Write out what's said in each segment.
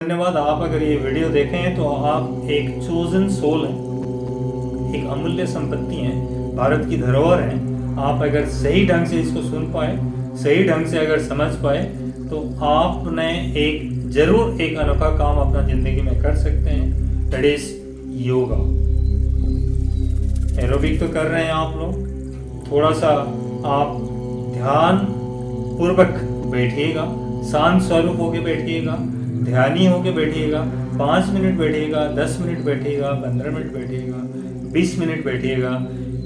धन्यवाद। आप अगर ये वीडियो देखें तो आप एक चोजन सोल हैं, एक अमूल्य संपत्ति हैं, भारत की धरोहर हैं। आप अगर सही ढंग से इसको सुन पाए, सही ढंग से अगर समझ पाए तो आपने जरूर एक अनोखा काम अपना जिंदगी में कर सकते हैं। That is yoga. एरोबिक तो कर रहे हैं आप लोग, थोड़ा सा आप ध्यान पूर्वक बैठिएगा, शांत स्वरूप होके बैठिएगा, ध्यानी होके बैठिएगा। 5 मिनट बैठिएगा, 10 मिनट बैठिएगा, 15 मिनट बैठिएगा, 20 मिनट बैठिएगा।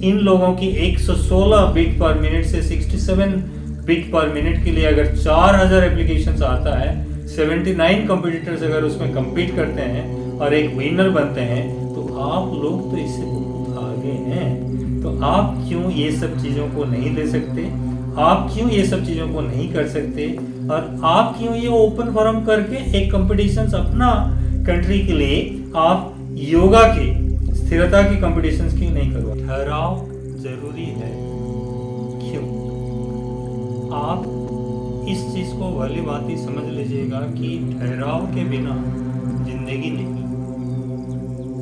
इन लोगों की 116 बीट पर मिनट से 67 बीट पर मिनट के लिए अगर 4000 एप्लीकेशंस आता है, 79 कंपटीटर्स अगर उसमें compete करते हैं और एक विनर बनते हैं, तो आप लोग तो इससे बहुत आगे हैं। तो आप क्यों ये सब चीज़ों को नहीं ले सकते? आप क्यों ये सब चीज़ों को नहीं कर सकते? और आप क्यों ये ओपन फोरम करके एक कंपटीशंस अपना कंट्री के लिए आप योगा के स्थिरता की कंपटीशंस क्यों नहीं करवा? ठहराव जरूरी है। क्यों? आप इस चीज़ को भली भांति समझ लीजिएगा कि ठहराव के बिना जिंदगी नहीं।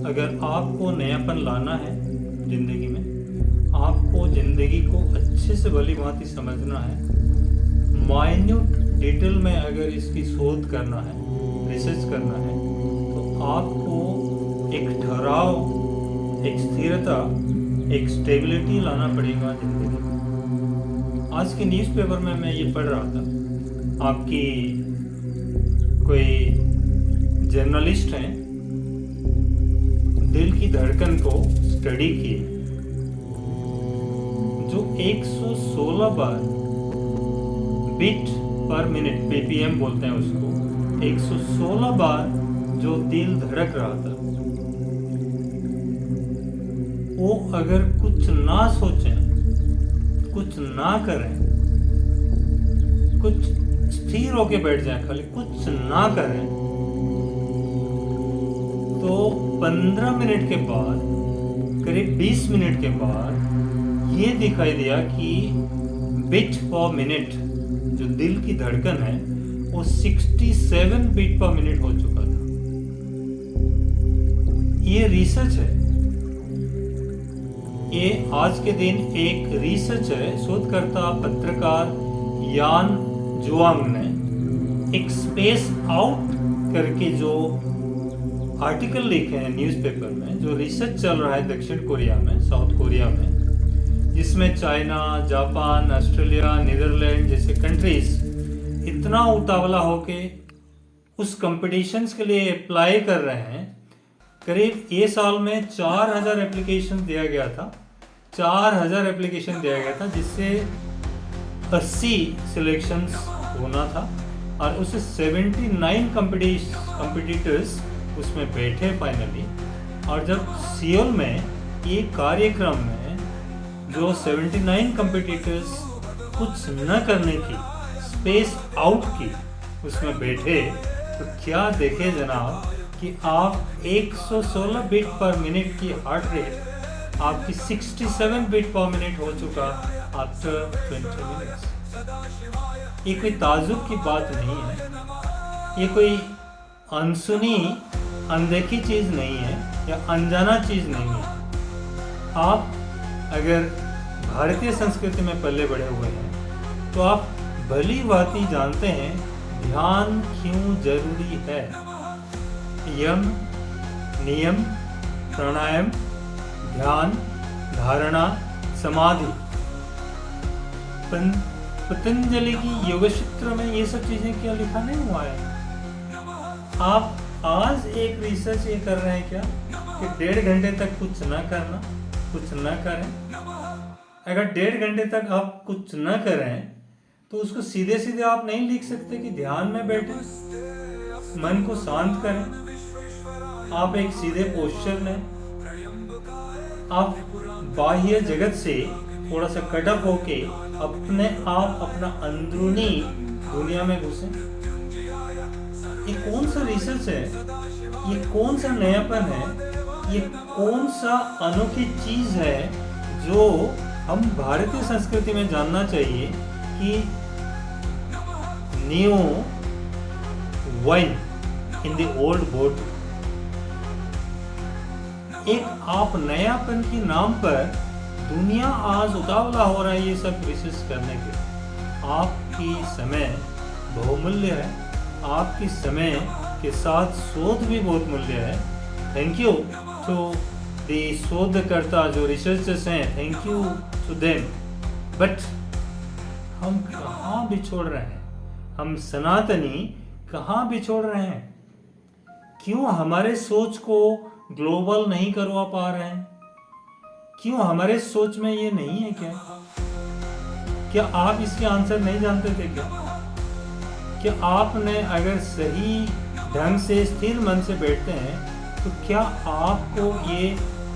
अगर आपको नयापन लाना है जिंदगी में, आपको जिंदगी को अच्छे से भली भांति समझना है, माइन्यूट डिटेल में अगर इसकी शोध करना है, रिसर्च करना है, तो आपको एक ठहराव, एक स्थिरता, एक स्टेबिलिटी लाना पड़ेगा जिंदगी में। आज के न्यूज़पेपर में मैं ये पढ़ रहा था, आपकी कोई जर्नलिस्ट हैं, दिल की धड़कन को स्टडी किए, जो 116 बार बीट पर मिनट, पीपीएम बोलते हैं उसको, 116 बार जो दिल धड़क रहा था, वो अगर कुछ ना सोचें, कुछ ना करें, कुछ स्थिर होके बैठ जाए, खाली कुछ ना करें, तो 15 मिनट के बाद, करीब 20 मिनट के बाद ये दिखाई दिया कि बीट पर मिनट, जो दिल की धड़कन है, वो 67 बीट पर मिनट हो चुका था। ये रिसर्च है, ये आज के दिन एक रिसर्च है। शोधकर्ता पत्रकार यान जुआंग ने एक स्पेस आउट करके जो आर्टिकल लिखे हैं न्यूज़पेपर में, जो रिसर्च चल रहा है दक्षिण कोरिया में, साउथ कोरिया में, जिसमें चाइना, जापान, ऑस्ट्रेलिया, नीदरलैंड जैसे कंट्रीज इतना उतावला होके उस कंपटीशंस के लिए अप्लाई कर रहे हैं। करीब ये साल में 4000 एप्लीकेशन दिया गया था, 4000 एप्लीकेशन दिया गया था, जिससे 80 सिलेक्शंस होना था और उससे 79 कंपटीटर्स उसमें बैठे फाइनली। और जब सियोल में ये कार्यक्रम में जो 79 कंपटीटर्स कुछ न करने की, स्पेस आउट की, उसमें बैठे, तो क्या देखे जनाब कि आप 116 बीट पर मिनट की हार्ट रेट आपकी 67 बीट पर मिनट हो चुका आफ्टर 20 मिनट्स। ये कोई ताजुब की बात नहीं है, ये कोई अनसुनी, अनदेखी चीज़ नहीं है या अनजाना चीज़ नहीं है। आप अगर भारतीय संस्कृति में पले बढ़े हुए हैं तो आप भली भांति जानते हैं ध्यान क्यों जरूरी है। यम, नियम, प्राणायाम, ध्यान, धारणा, समाधि, पतंजलि की योग सूत्र में ये सब चीजें क्या लिखा नहीं हुआ है? आप आज एक रिसर्च ये कर रहे हैं क्या कि 1.5 घंटे तक कुछ न करना, कुछ न करें। अगर 1.5 घंटे तक आप कुछ न करें तो उसको सीधे सीधे आप नहीं लिख सकते कि ध्यान में बैठे, मन को शांत करें, आप एक सीधे पोस्चर लें, आप बाह्य जगत से थोड़ा सा कट ऑफ होके अपने आप अपना अंदरूनी दुनिया में घुसें। ये कौन सा रिसर्च है? ये कौन सा नयापन है? ये कौन सा अनोखी चीज है जो हम भारतीय संस्कृति में जानना चाहिए कि new wine in the old boat। एक आप नयापन के नाम पर दुनिया आज उतावला हो रहा है ये सब रिसर्च करने के। आपकी समय बहुमूल्य है, आपकी समय के साथ शोध भी बहुत मूल्य है। थैंक यू टू द शोधकर्ता जो रिसर्चर्स हैं, thank you to them. But हम कहाँ बिछोड़ रहे हैं, हम सनातनी कहाँ बिछोड़ रहे हैं? क्यों हमारे सोच को ग्लोबल नहीं करवा पा रहे हैं? क्यों हमारे सोच में ये नहीं है? क्या आप इसके आंसर नहीं जानते थे क्या आपने अगर सही ढंग से स्थिर मन से बैठते हैं तो क्या आपको ये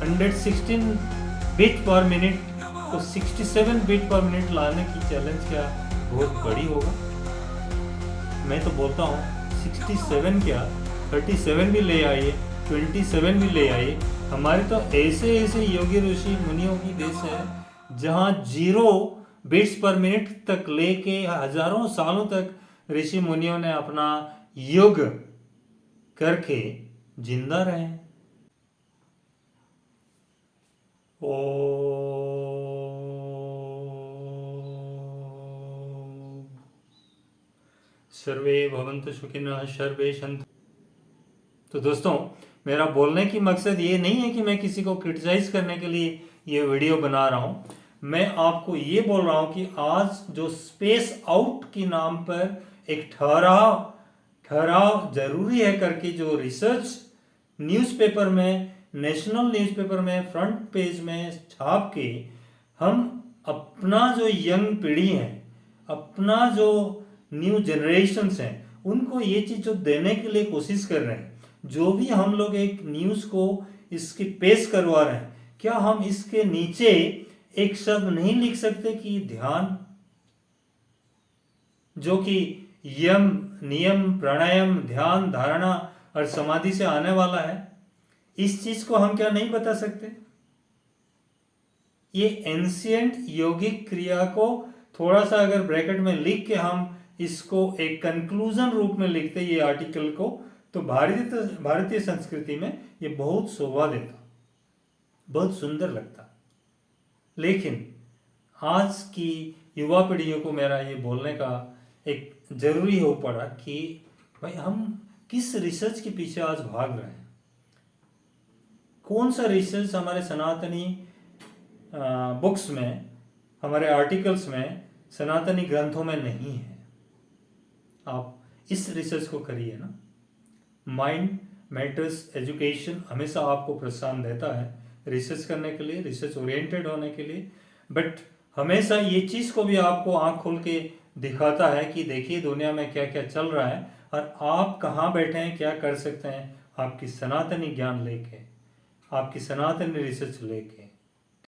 116 बिट पर मिनट को 67 बिट पर मिनट लाने की चैलेंज क्या बहुत बड़ी होगा? मैं तो बोलता हूँ 67 क्या 37 भी ले आइए, 27 भी ले आइए। हमारे तो ऐसे ऐसे योगी ऋषि मुनियों की देश है जहाँ 0 बिट्स पर मिनट तक लेके हजारों सालों तक ऋषि मुनियों ने अपना योग करके जिंदा रहे। ओ सर्वे भवन्तु सुखिनः सर्वे सन्तु। तो दोस्तों, मेरा बोलने की मकसद ये नहीं है कि मैं किसी को क्रिटिसाइज करने के लिए ये वीडियो बना रहा हूँ। मैं आपको ये बोल रहा हूँ कि आज जो स्पेस आउट के नाम पर एक ठहराव जरूरी है करके जो रिसर्च न्यूज़पेपर में, नेशनल न्यूज़पेपर में फ्रंट पेज में छाप के हम अपना जो यंग पीढ़ी है, अपना जो न्यू जनरेशन्स हैं, उनको ये चीज़ जो देने के लिए कोशिश कर रहे हैं, जो भी हम लोग एक न्यूज़ को इसकी पेश करवा रहे हैं, क्या हम इसके नीचे एक शब्द नहीं लिख सकते कि ध्यान, जो कि यम, नियम, प्राणायाम, ध्यान, धारणा और समाधि से आने वाला है? इस चीज को हम क्या नहीं बता सकते? ये एंशिएंट योगिक क्रिया को थोड़ा सा अगर ब्रैकेट में लिख के हम इसको एक कंक्लूजन रूप में लिखते ये आर्टिकल को, तो भारतीय संस्कृति में ये बहुत शोभा देता, बहुत सुंदर लगता। लेकिन आज की युवा पीढ़ियों को मेरा ये बोलने का एक जरूरी हो पड़ा कि भाई हम किस रिसर्च के पीछे आज भाग रहे हैं? कौन सा रिसर्च हमारे सनातनी बुक्स में, हमारे आर्टिकल्स में, सनातनी ग्रंथों में नहीं है? आप इस रिसर्च को करिए ना। माइंड मैटर्स एजुकेशन हमेशा आपको प्रोत्साहन देता है रिसर्च करने के लिए, रिसर्च ओरिएंटेड होने के लिए। बट हमेशा ये चीज़ को भी आपको आँख खोल के दिखाता है कि देखिए दुनिया में क्या क्या चल रहा है और आप कहाँ बैठे हैं, क्या कर सकते हैं आपकी सनातनी ज्ञान लेके, आपकी सनातनी रिसर्च लेके।